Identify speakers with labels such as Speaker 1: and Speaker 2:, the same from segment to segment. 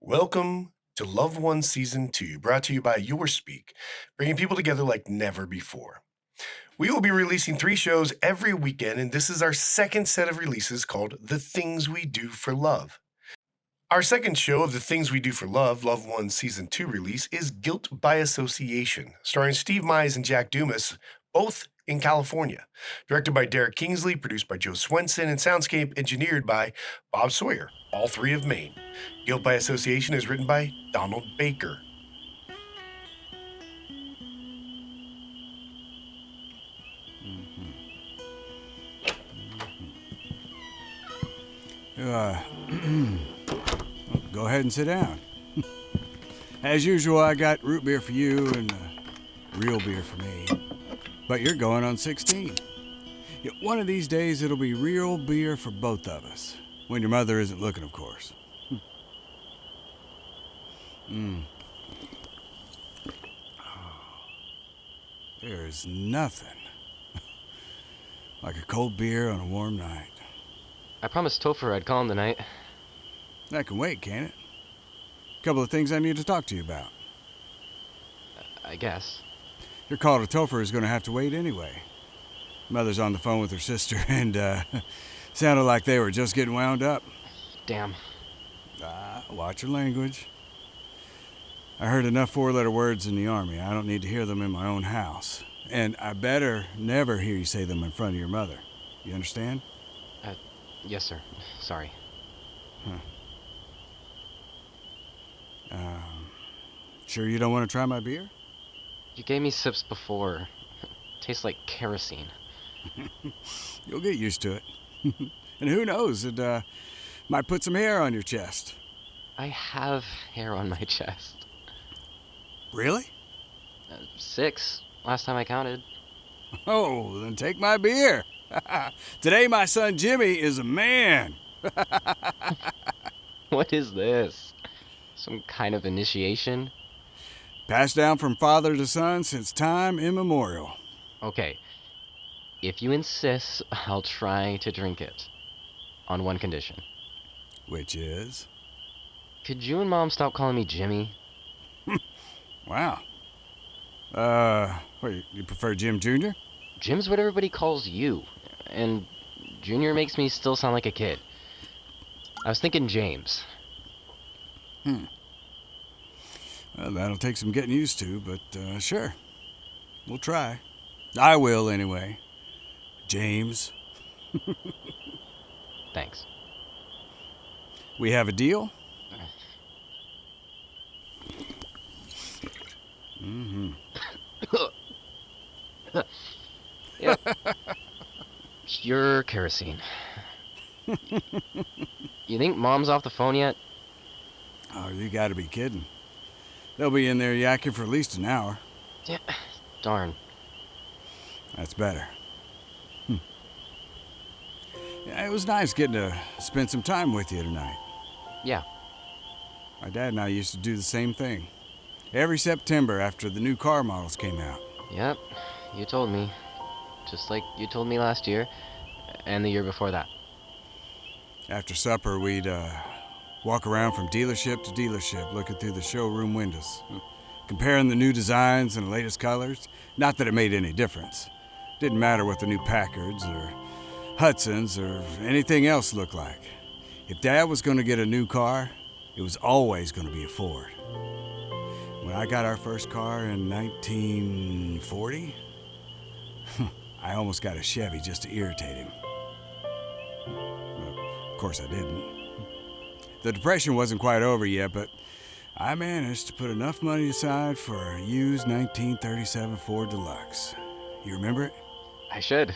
Speaker 1: Welcome to Loved Ones Season 2, brought to you by Your Speak, bringing people together like never before. We will be releasing 3 shows every weekend, and this is our second set of releases called The Things We Do for Love. Our second show of The Things We Do for Love, Loved Ones Season 2 release, is Guilt by Association, starring Steve Mize and Jack Dumas, both in California. Directed by Kingsley, produced by Joe Swenson, and Soundscape engineered by Bob Sawyer, all 3 of Maine. Guilt by Association is written by Donald Baker.
Speaker 2: Go ahead and sit down. As usual, I got root beer for you and real beer for me. But you're going on 16. One of these days, it'll be real beer for both of us. When your mother isn't looking, of course. There's nothing like a cold beer on a warm night.
Speaker 3: I promised Topher I'd call him tonight.
Speaker 2: That can wait, can't it? Couple of things I need to talk to you about.
Speaker 3: I guess.
Speaker 2: Your call to Topher is going to have to wait anyway. Mother's on the phone with her sister, and sounded like they were just getting wound up.
Speaker 3: Damn.
Speaker 2: Watch your language. I heard enough 4-letter words in the Army. I don't need to hear them in my own house. And I better never hear you say them in front of your mother. You understand?
Speaker 3: Yes, sir. Sorry.
Speaker 2: Sure you don't want to try my beer?
Speaker 3: You gave me sips before. Tastes like kerosene.
Speaker 2: You'll get used to it. And who knows, it might put some hair on your chest.
Speaker 3: I have hair on my chest.
Speaker 2: Really?
Speaker 3: 6, last time I counted.
Speaker 2: Oh, then take my beer. Today my son Jimmy is a man.
Speaker 3: What is this? Some kind of initiation?
Speaker 2: Passed down from father to son since time immemorial.
Speaker 3: Okay. If you insist, I'll try to drink it. On one condition.
Speaker 2: Which is?
Speaker 3: Could you and Mom stop calling me Jimmy?
Speaker 2: Wow. What, you prefer Jim Jr.?
Speaker 3: Jim's what everybody calls you. And Junior makes me still sound like a kid. I was thinking James.
Speaker 2: Well, that'll take some getting used to, but sure. We'll try. I will, anyway. James.
Speaker 3: Thanks.
Speaker 2: We have a deal?
Speaker 3: Yep. Pure kerosene. You think Mom's off the phone yet?
Speaker 2: Oh, you gotta be kidding. They'll be in there yakking for at least an hour.
Speaker 3: Yeah. Darn.
Speaker 2: That's better. Yeah, it was nice getting to spend some time with you tonight.
Speaker 3: Yeah.
Speaker 2: My dad and I used to do the same thing. Every September after the new car models came out.
Speaker 3: Yep. You told me. Just like you told me last year. And the year before that.
Speaker 2: After supper, we'd walk around from dealership to dealership, looking through the showroom windows, comparing the new designs and the latest colors. Not that it made any difference. Didn't matter what the new Packards or Hudsons or anything else looked like. If Dad was going to get a new car, it was always going to be a Ford. When I got our first car in 1940, I almost got a Chevy just to irritate him. Well, of course I didn't. The Depression wasn't quite over yet, but I managed to put enough money aside for a used 1937 Ford Deluxe. You remember it?
Speaker 3: I should.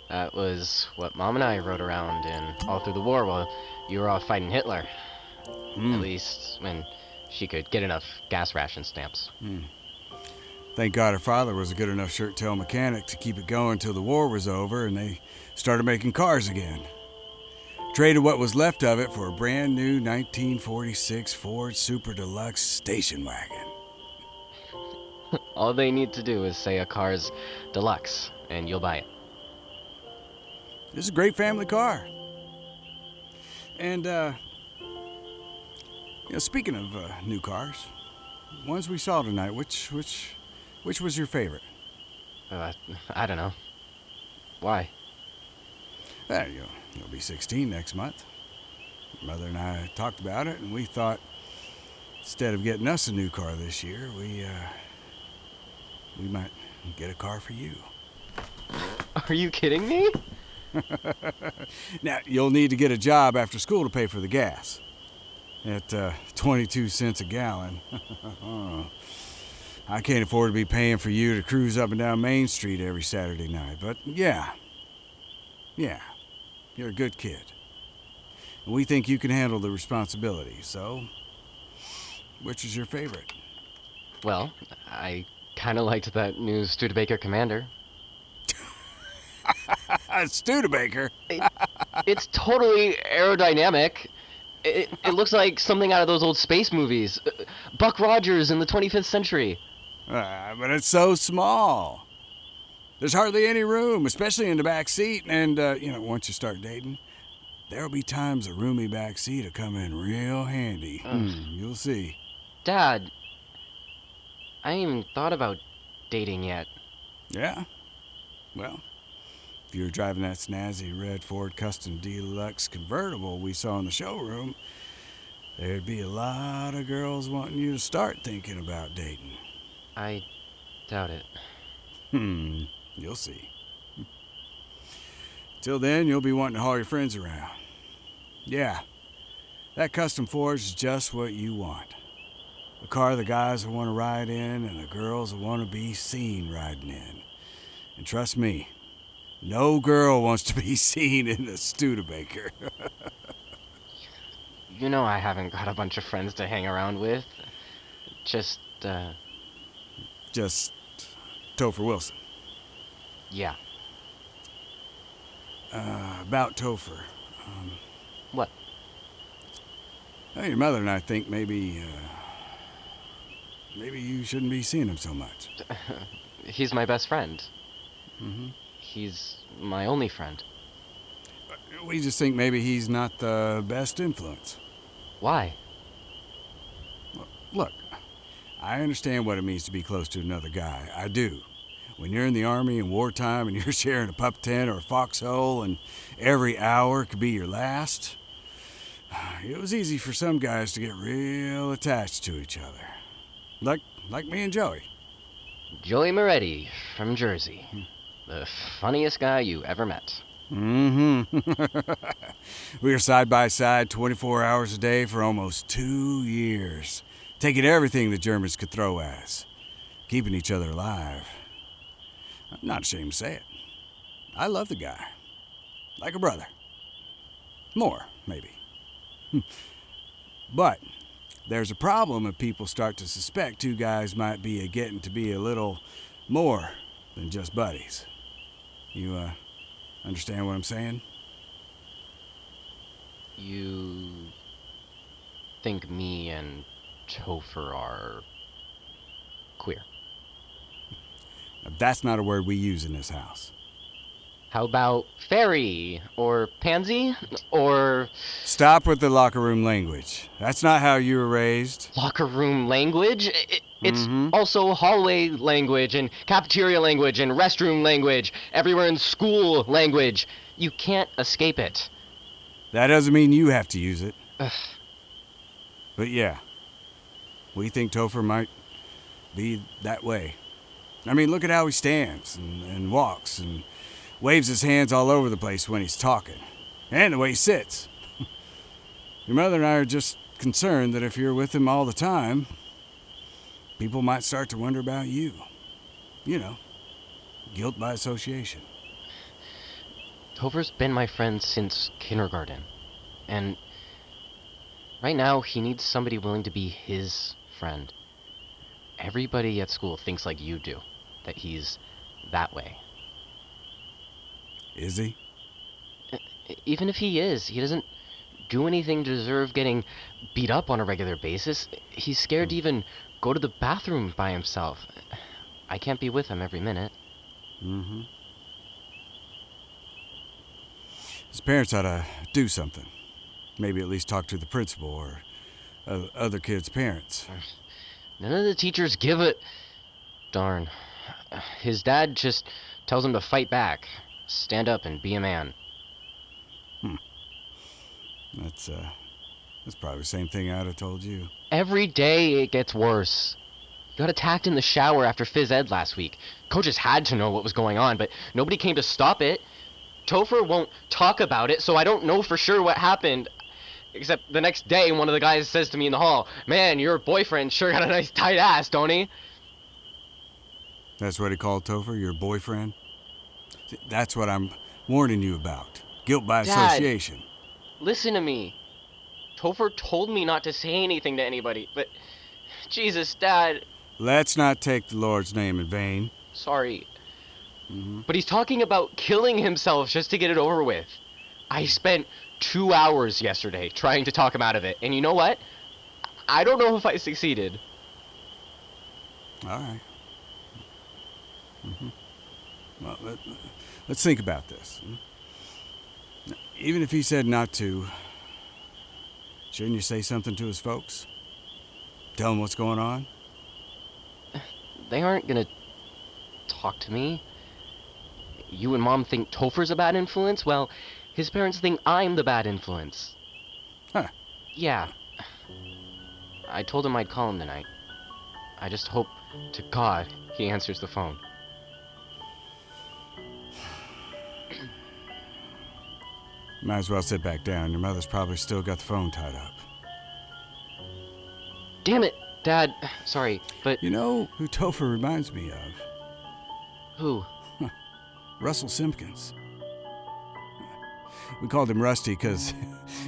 Speaker 3: That was what Mom and I rode around in all through the war while you were off fighting Hitler. At least when she could get enough gas ration stamps.
Speaker 2: Thank God her father was a good enough shirt-tail mechanic to keep it going till the war was over and they started making cars again. Traded what was left of it for a brand new 1946 Ford Super Deluxe station wagon.
Speaker 3: All they need to do is say a car's deluxe, and you'll buy it.
Speaker 2: This is a great family car. And, Speaking of new cars, ones we saw tonight, which was your favorite?
Speaker 3: I don't know. Why?
Speaker 2: Well, you'll be 16 next month. Your mother and I talked about it, and we thought instead of getting us a new car this year, we might get a car for you.
Speaker 3: Are you kidding me?
Speaker 2: Now, you'll need to get a job after school to pay for the gas. At 22 cents a gallon. I can't afford to be paying for you to cruise up and down Main Street every Saturday night, but yeah, you're a good kid. And we think you can handle the responsibility, so which is your favorite?
Speaker 3: Well, I kind of liked that new Studebaker Commander.
Speaker 2: Studebaker?
Speaker 3: It's totally aerodynamic. It looks like something out of those old space movies. Buck Rogers in the 25th century.
Speaker 2: But it's so small. There's hardly any room, especially in the back seat. And, once you start dating, there'll be times a roomy back seat will come in real handy. You'll see.
Speaker 3: Dad, I ain't even thought about dating yet.
Speaker 2: Yeah? Well, if you were driving that snazzy red Ford Custom Deluxe convertible we saw in the showroom, there'd be a lot of girls wanting you to start thinking about dating.
Speaker 3: I doubt it.
Speaker 2: You'll see. Till then, you'll be wanting to haul your friends around. Yeah, that Custom Ford is just what you want. A car the guys will want to ride in and the girls will want to be seen riding in. And trust me, no girl wants to be seen in a Studebaker.
Speaker 3: You know I haven't got a bunch of friends to hang around with. Just
Speaker 2: Topher Wilson.
Speaker 3: Yeah.
Speaker 2: About Topher.
Speaker 3: What?
Speaker 2: Well, your mother and I think maybe you shouldn't be seeing him so much.
Speaker 3: He's my best friend. He's my only friend.
Speaker 2: We just think maybe he's not the best influence.
Speaker 3: Why?
Speaker 2: Look, I understand what it means to be close to another guy. I do. When you're in the Army in wartime and you're sharing a pup tent or a foxhole and every hour could be your last, it was easy for some guys to get real attached to each other. Like me and Joey.
Speaker 3: Joey Moretti from Jersey. The funniest guy you ever met.
Speaker 2: We were side by side 24 hours a day for almost 2 years, taking everything the Germans could throw at us, keeping each other alive. I'm not ashamed to say it. I love the guy. Like a brother. More, maybe. But there's a problem if people start to suspect two guys might be getting to be a little more than just buddies. You, understand what I'm saying?
Speaker 3: You think me and Topher are queer?
Speaker 2: Now, that's not a word we use in this house.
Speaker 3: How about fairy or pansy or
Speaker 2: Stop with the locker room language. That's not how you were raised.
Speaker 3: locker room language? It's also hallway language and cafeteria language and restroom language, everywhere in school language. You can't escape it.
Speaker 2: That doesn't mean you have to use it.
Speaker 3: Ugh.
Speaker 2: But yeah, we think Topher might be that way. I mean, look at how he stands and walks and waves his hands all over the place when he's talking. And the way he sits. Your mother and I are just concerned that if you're with him all the time, people might start to wonder about you. You know, guilt by association.
Speaker 3: Topher's been my friend since kindergarten. And right now, he needs somebody willing to be his friend. Everybody at school thinks like you do, that he's that way.
Speaker 2: Is he?
Speaker 3: Even if he is, he doesn't do anything to deserve getting beat up on a regular basis. He's scared to even go to the bathroom by himself. I can't be with him every minute.
Speaker 2: His parents ought to do something. Maybe at least talk to the principal or other kids' parents.
Speaker 3: None of the teachers give a... Darn. His dad just tells him to fight back. Stand up and be a man.
Speaker 2: That's probably the same thing I'd have told you.
Speaker 3: Every day it gets worse. Got attacked in the shower after phys ed last week. Coaches had to know what was going on, but nobody came to stop it. Topher won't talk about it, so I don't know for sure what happened. Except the next day, one of the guys says to me in the hall, "Man, your boyfriend sure got a nice tight ass, don't he?"
Speaker 2: That's what he called Topher, your boyfriend? See, that's what I'm warning you about. Guilt by
Speaker 3: Dad.
Speaker 2: association.
Speaker 3: Listen to me. Topher told me not to say anything to anybody, but... Jesus, Dad.
Speaker 2: Let's not take the Lord's name in vain.
Speaker 3: Sorry. But he's talking about killing himself just to get it over with. I spent 2 hours yesterday trying to talk him out of it, and you know what? I don't know if I succeeded.
Speaker 2: All right. Well, let's think about this. Even if he said not to, shouldn't you say something to his folks? Tell them what's going on?
Speaker 3: They aren't gonna talk to me. You and Mom think Topher's a bad influence? Well, his parents think I'm the bad influence.
Speaker 2: Huh.
Speaker 3: Yeah. I told him I'd call him tonight. I just hope to God he answers the phone.
Speaker 2: Might as well sit back down. Your mother's probably still got the phone tied up.
Speaker 3: Damn it, Dad. Sorry, but...
Speaker 2: You know who Topher reminds me of?
Speaker 3: Who?
Speaker 2: Russell Simpkins. We called him Rusty because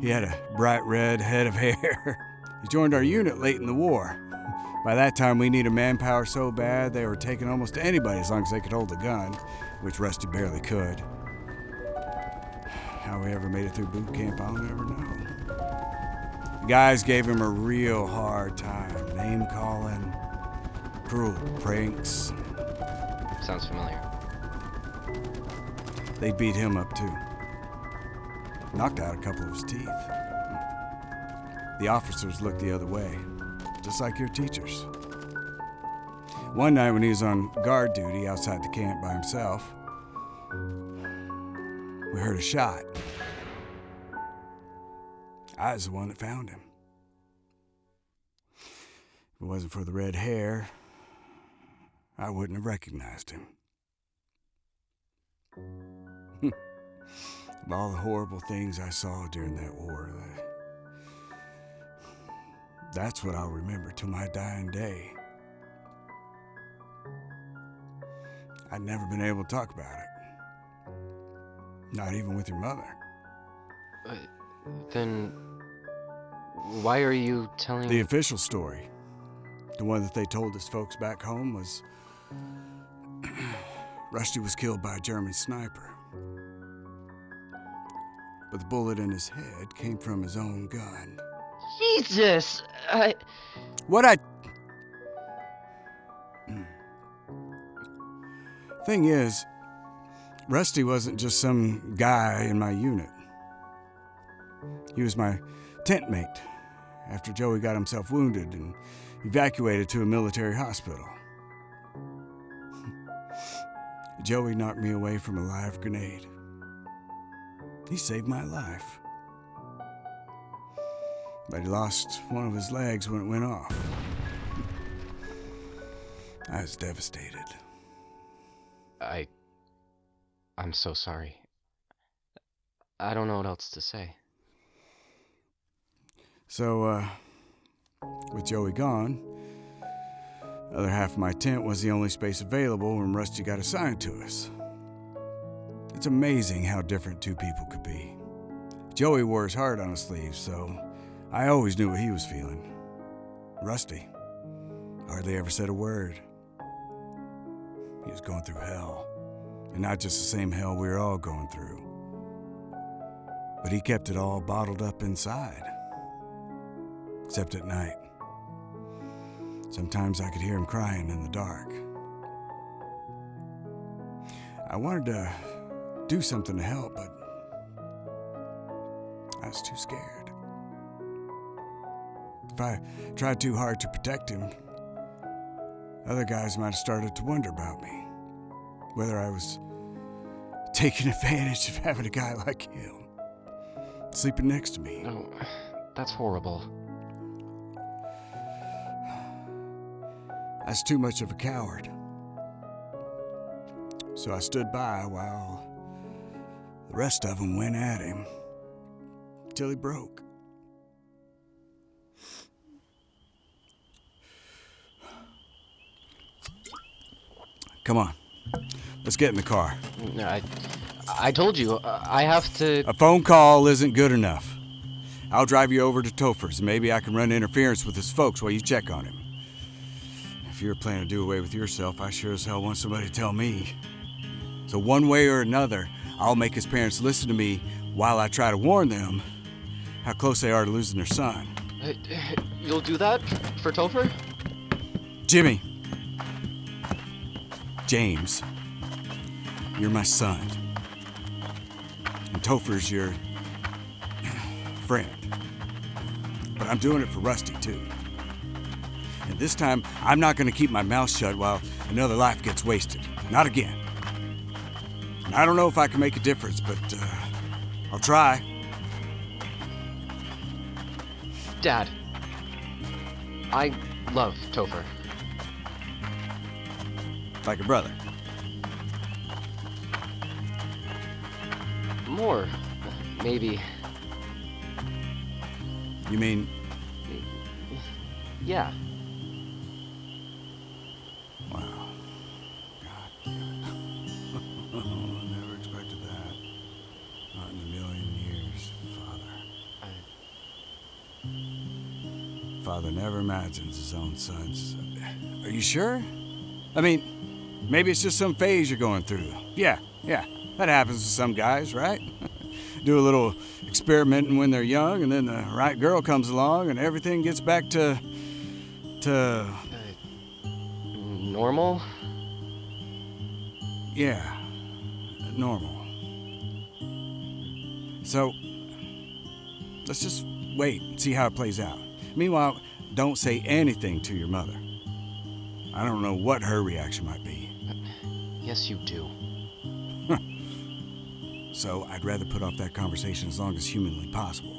Speaker 2: he had a bright red head of hair. He joined our unit late in the war. By that time, we needed manpower so bad they were taking almost anybody as long as they could hold a gun, which Rusty barely could. How we ever made it through boot camp, I'll never know. The guys gave him a real hard time. Name-calling, cruel pranks.
Speaker 3: Sounds familiar.
Speaker 2: They beat him up, too. Knocked out a couple of his teeth. The officers looked the other way, just like your teachers. One night when he was on guard duty outside the camp by himself, we heard a shot. I was the one that found him. If it wasn't for the red hair, I wouldn't have recognized him. Of all the horrible things I saw during that war, that's what I'll remember till my dying day. I'd never been able to talk about it. Not even with your mother.
Speaker 3: Then... why are you telling...
Speaker 2: The official story, the one that they told us folks back home, was... Rusty was killed by a German sniper. But the bullet in his head came from his own gun.
Speaker 3: Jesus!
Speaker 2: Thing is, Rusty wasn't just some guy in my unit. He was my tent mate after Joey got himself wounded and evacuated to a military hospital. Joey knocked me away from a live grenade. He saved my life. But he lost one of his legs when it went off. I was devastated.
Speaker 3: I'm so sorry. I don't know what else to say.
Speaker 2: So, with Joey gone, the other half of my tent was the only space available when Rusty got assigned to us. It's amazing how different two people could be. Joey wore his heart on his sleeve, so I always knew what he was feeling. Rusty hardly ever said a word. He was going through hell, and not just the same hell we were all going through. But he kept it all bottled up inside, except at night. Sometimes I could hear him crying in the dark. I wanted to do something to help, but I was too scared. If I tried too hard to protect him, other guys might have started to wonder about me. Whether I was taking advantage of having a guy like him sleeping next to me.
Speaker 3: No, that's horrible.
Speaker 2: I was too much of a coward. So I stood by while the rest of them went at him till he broke. Come on, let's get in the car.
Speaker 3: No, I told you, I have to...
Speaker 2: A phone call isn't good enough. I'll drive you over to Topher's, and maybe I can run interference with his folks while you check on him. If you're planning to do away with yourself, I sure as hell want somebody to tell me. So one way or another, I'll make his parents listen to me while I try to warn them how close they are to losing their son.
Speaker 3: You'll do that for Topher?
Speaker 2: Jimmy. James. You're my son. And Topher's your friend. But I'm doing it for Rusty, too. And this time, I'm not going to keep my mouth shut while another life gets wasted. Not again. And I don't know if I can make a difference, but I'll try.
Speaker 3: Dad, I love Topher.
Speaker 2: Like a brother.
Speaker 3: More, maybe.
Speaker 2: You mean
Speaker 3: Yeah.
Speaker 2: wow. God damn it. I never expected that. Not in a million years, Father. Father never imagines his own sons. Are you sure? I mean, maybe it's just some phase you're going through. Yeah. That happens to some guys, right? Do a little experimenting when they're young, and then the right girl comes along, and everything gets back to
Speaker 3: Normal?
Speaker 2: yeah, normal. So, let's just wait and see how it plays out. Meanwhile, don't say anything to your mother. I don't know what her reaction might be.
Speaker 3: Yes, you do.
Speaker 2: So I'd rather put off that conversation as long as humanly possible.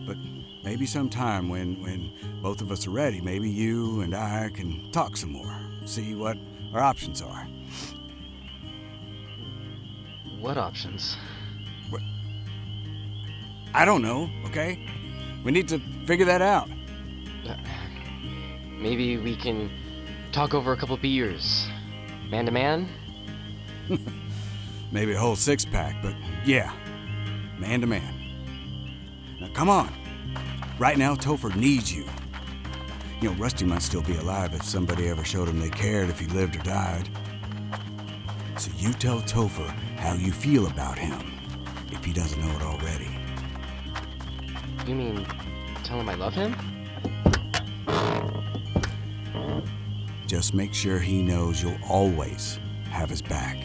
Speaker 2: But maybe sometime when both of us are ready, maybe you and I can talk some more, see what our options are.
Speaker 3: What options?
Speaker 2: I don't know, okay? We need to figure that out.
Speaker 3: Maybe we can talk over a couple beers. Man to man?
Speaker 2: Maybe a whole six-pack, but yeah, man to man. Now come on. Right now, Topher needs you. You know, Rusty might still be alive if somebody ever showed him they cared if he lived or died. So you tell Topher how you feel about him, if he doesn't know it already.
Speaker 3: You mean tell him I love him?
Speaker 2: Just make sure he knows you'll always have his back.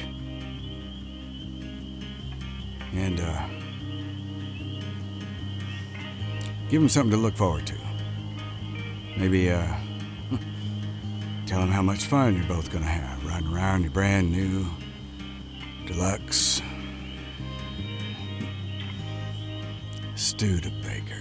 Speaker 2: And, give him something to look forward to. Maybe, tell him how much fun you're both gonna have riding around your brand new deluxe Studebaker.